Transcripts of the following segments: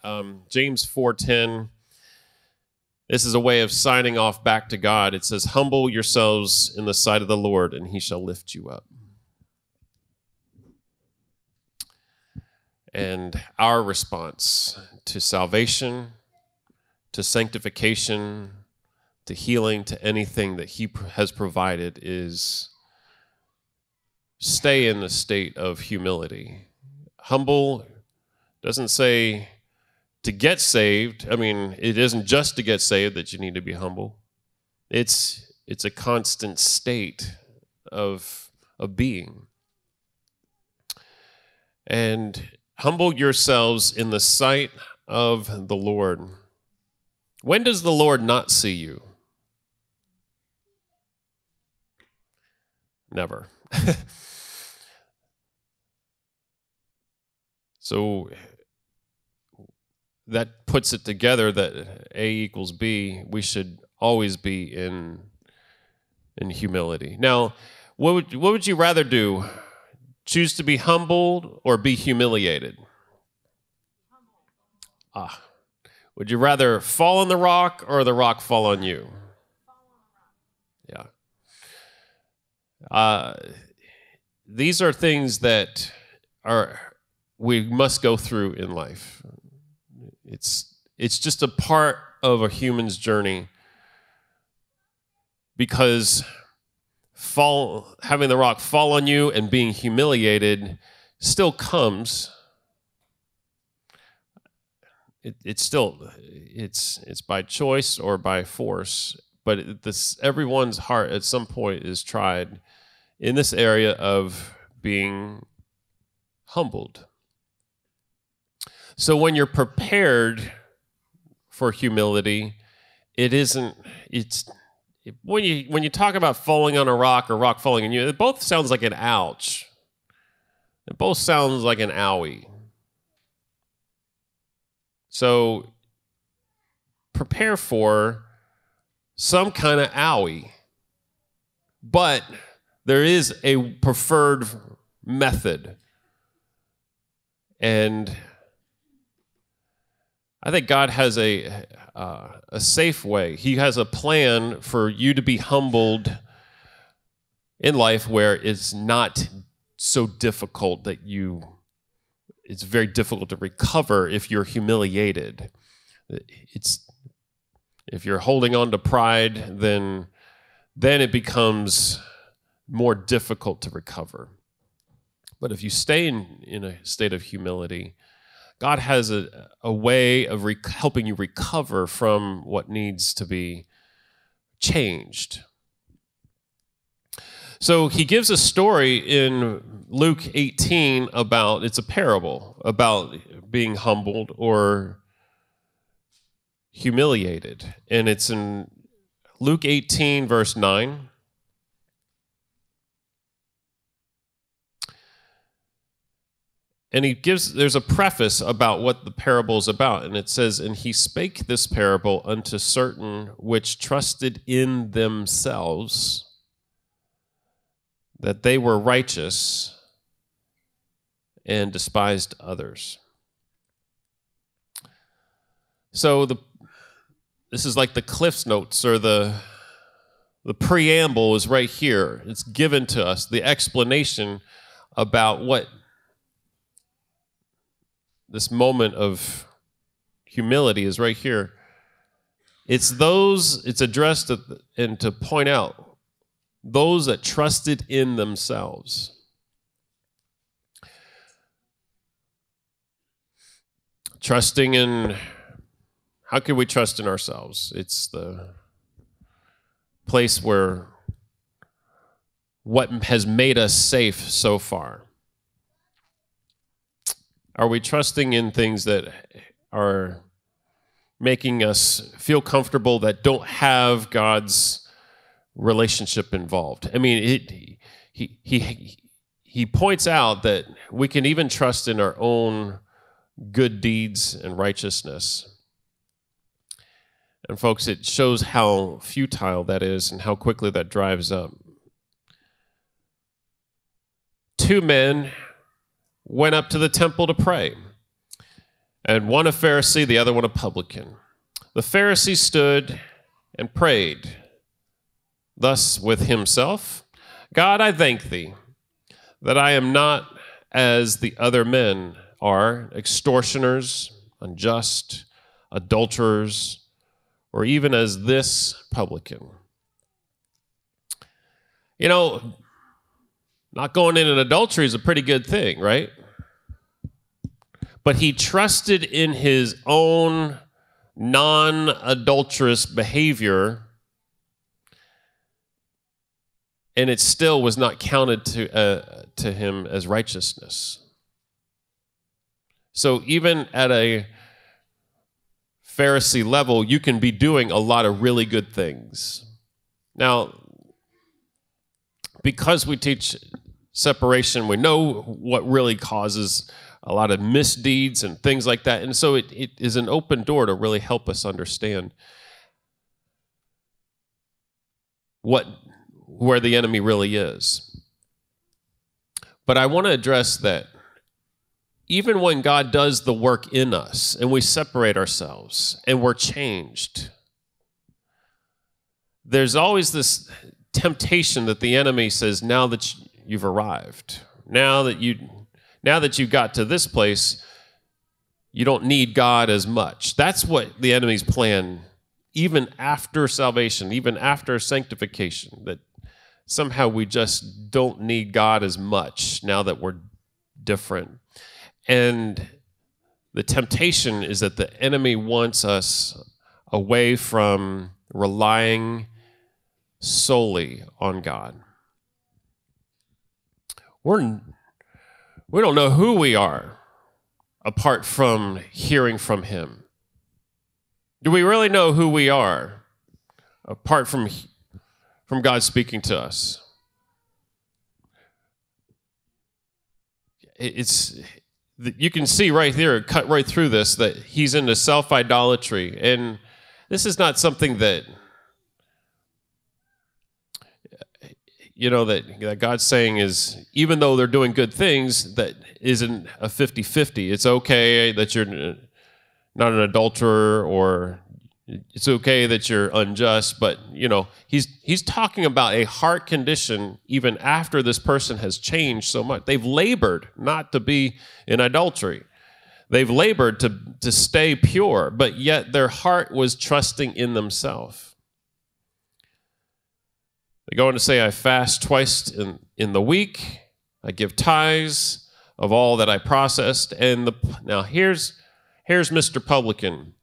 James 4:10. This is a way of signing off back to God. It says, "Humble yourselves in the sight of the Lord, and he shall lift you up." And our response to salvation, to sanctification, to healing, to anything that he has provided is stay in the state of humility. Humble doesn't say to get saved. I mean, it isn't just to get saved that you need to be humble. It's a constant state of being. And humble yourselves in the sight of the Lord. When does the Lord not see you? Never. So that puts it together that A equals B. We should always be in humility. Now, what would you rather do? Choose to be humbled or be humiliated? Would you rather fall on the rock or the rock fall on you? Yeah. These are things that we must go through in life. It's just a part of a human's journey, because having the rock fall on you and being humiliated still comes. It's by choice or by force, but everyone's heart at some point is tried in this area of being humbled. So when you're prepared for humility, when you talk about falling on a rock or rock falling on you, it both sounds like an ouch. It both sounds like an owie. So prepare for some kind of owie. But there is a preferred method. And I think God has a safe way. He has a plan for you to be humbled in life where it's not so difficult that it's very difficult to recover if you're humiliated. If you're holding on to pride, then it becomes more difficult to recover. But if you stay in a state of humility, God has a way of helping you recover from what needs to be changed. So he gives a story in Luke 18 it's a parable about being humbled or humiliated. And it's in Luke 18, verse 9. And there's a preface about what the parable is about. And it says, "And he spake this parable unto certain which trusted in themselves that they were righteous and despised others." So this is like the Cliff's Notes, or the preamble is right here. It's given to us, the explanation about what this moment of humility is right here. It's addressed and to point out those that trusted in themselves. Trusting in, how can we trust in ourselves? It's the place where what has made us safe so far. Are we trusting in things that are making us feel comfortable, that don't have God's relationship involved? I mean, he points out that we can even trust in our own good deeds and righteousness. And folks, it shows how futile that is and how quickly that drives up. 2 men went up to the temple to pray. and one a Pharisee, the other one a publican. The Pharisee stood and prayed thus with himself, God, I thank thee that I am not as the other men are, extortioners, unjust, adulterers, or even as this publican. You know, not going in an adultery is a pretty good thing, right? But he trusted in his own non-adulterous behavior, and it still was not counted to him as righteousness. So even at a Pharisee level, you can be doing a lot of really good things. Now, because we teach separation, we know what really causes a lot of misdeeds and things like that. And so it is an open door to really help us understand where the enemy really is. But I want to address that even when God does the work in us and we separate ourselves and we're changed, there's always this temptation that the enemy says, now that you've arrived, now that you got to this place, you don't need God as much. That's what the enemy's plan, even after salvation, even after sanctification, that somehow we just don't need God as much now that we're different. And the temptation is that the enemy wants us away from relying solely on God. We don't know who we are apart from hearing from Him. Do we really know who we are apart from God speaking to us? You can see right there, cut right through this, that he's into self-idolatry. And this is not something that, that God's saying is, even though they're doing good things, that isn't a 50-50. It's okay that you're not an adulterer, or it's okay that you're unjust, but, he's talking about a heart condition even after this person has changed so much. They've labored not to be in adultery. They've labored to stay pure, but yet their heart was trusting in themselves. They go on to say, I fast twice in the week. I give tithes of all that I processed. And now here's Mr. Publican.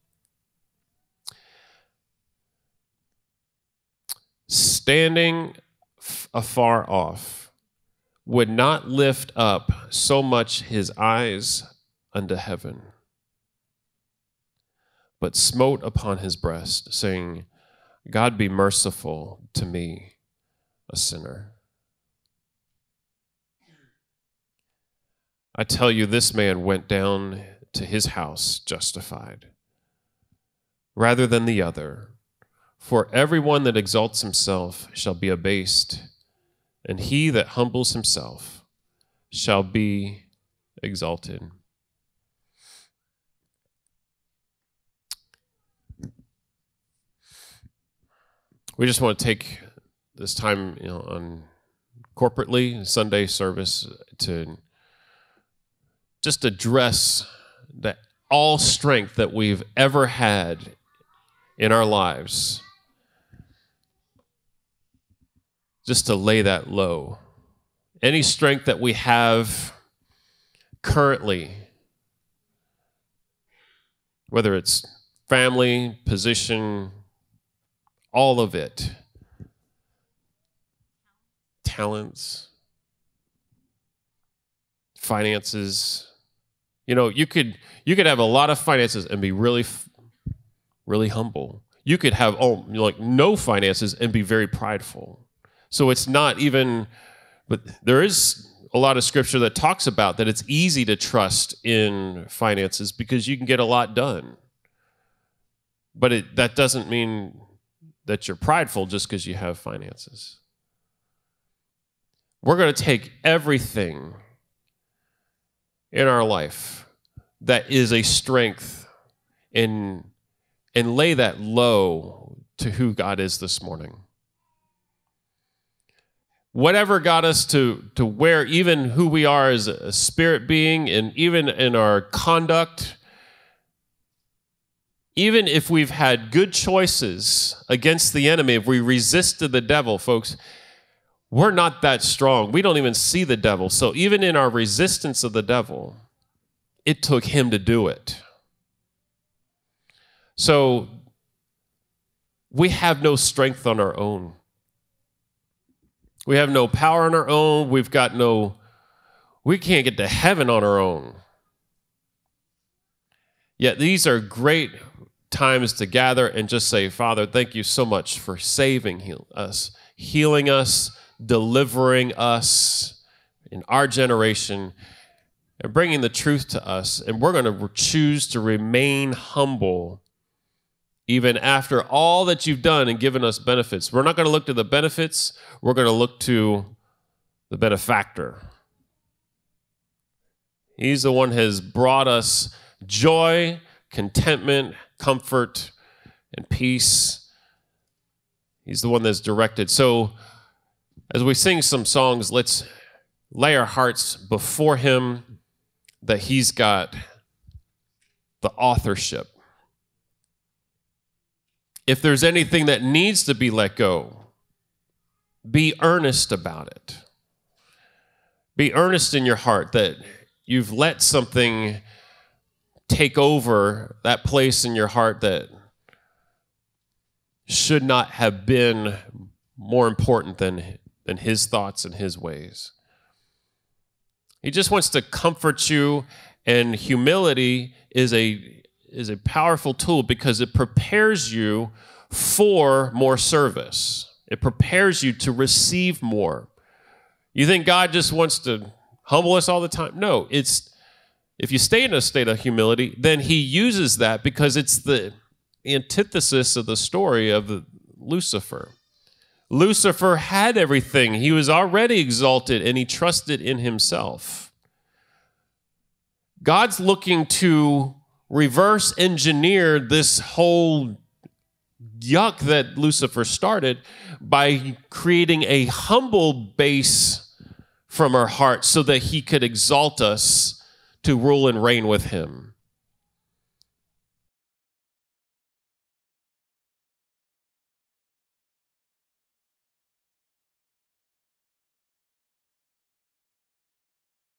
Standing afar off, would not lift up so much his eyes unto heaven, but smote upon his breast, saying, God be merciful to me, a sinner. I tell you, this man went down to his house justified, rather than the other. For everyone that exalts himself shall be abased, and he that humbles himself shall be exalted. We just want to take this time, on corporately Sunday service to just address that all strength that we've ever had in our lives, just to lay that low. Any strength that we have currently, whether it's family, position, all of it, talents, finances. You could have a lot of finances and be really humble. You could have no finances and be very prideful. So it's not even, but there is a lot of scripture that talks about that it's easy to trust in finances because you can get a lot done. But that doesn't mean that you're prideful just because you have finances. We're going to take everything in our life that is a strength and lay that low to who God is this morning. Whatever got us to where even who we are as a spirit being, and even in our conduct, even if we've had good choices against the enemy, if we resisted the devil, folks, we're not that strong. We don't even see the devil. So even in our resistance of the devil, it took him to do it. So we have no strength on our own. We have no power on our own. We can't get to heaven on our own. Yet these are great times to gather and just say, Father, thank you so much for saving us, healing us, delivering us in our generation, and bringing the truth to us. And we're going to choose to remain humble even after all that you've done and given us benefits. We're not going to look to the benefits. We're going to look to the benefactor. He's the one who has brought us joy, contentment, comfort, and peace. He's the one that's directed. So as we sing some songs, let's lay our hearts before him that he's got the authorship. If there's anything that needs to be let go, be earnest about it. Be earnest in your heart that you've let something take over that place in your heart that should not have been more important than his thoughts and his ways. He just wants to comfort you, and humility is a powerful tool because it prepares you for more service. It prepares you to receive more. You think God just wants to humble us all the time? No, if you stay in a state of humility, then he uses that because it's the antithesis of the story of Lucifer. Lucifer had everything. He was already exalted and he trusted in himself. God's looking to reverse engineer this whole yuck that Lucifer started by creating a humble base from our hearts so that he could exalt us to rule and reign with him.